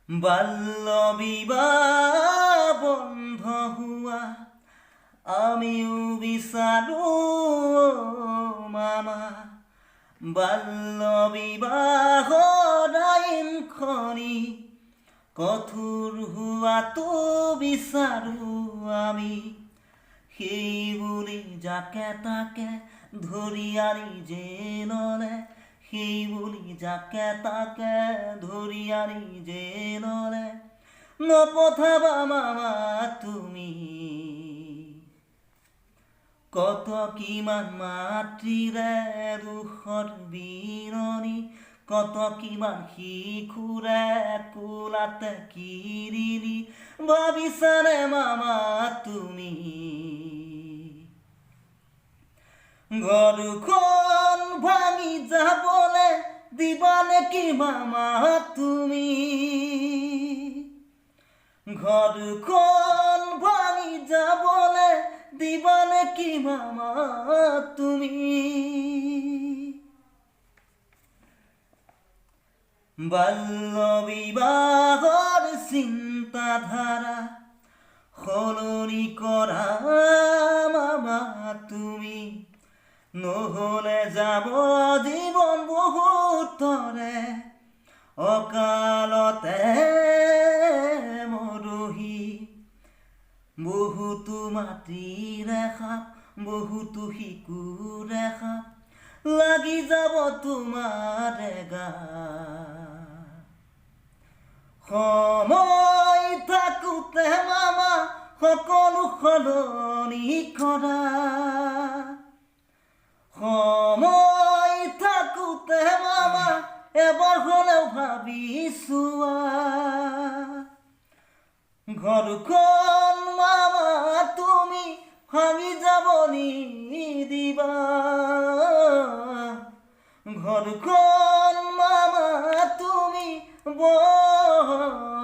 বাল্য বিবাহ বন্ধ হোৱা আমিও বিচাৰো মামা। বাল্য বিবাহৰ আইনখনি কঠোৰ হোৱাটো বিচাৰো আমি। সেই বুলি যাকে তাকে ধৰি আনি জেললে, সেই বুলি যাকে তাকে ধৰি আনি জেললে নপঠাবা মামা তুমি। কত কিমান মাতৃৰে দুখৰ বিৰণি, কত কিমান শিশুৰে কোলাতে কিৰিলি, ভাবিছানে মামা তুমি? ঘৰখন ভাঙি যাবলে দিবা নেকি মামা তুমি? ঘৰখন ভাঙি যাবলে দিবা নেকি মামা তুমি? বাল্য বিবাহৰ চিন্তাধাৰা সলনি কৰা মামা তুমি। নহলে যাব জীৱন বহুতৰে অকালতে মৰহি। বহুতো মাটিৰে সাপ, বহুতো শিশুৰে সাপ লাগি যাব তোমাৰ গাত। সময় থাকোতে মামা সকলো সলনি কৰা। সময় থাকোতে মামা এবাৰ হলেও ভাবি চোৱা। ঘৰখন মামা তুমি ভাঙি যাব নিদিবা। ঘৰখন মামা তুমি বচোৱা।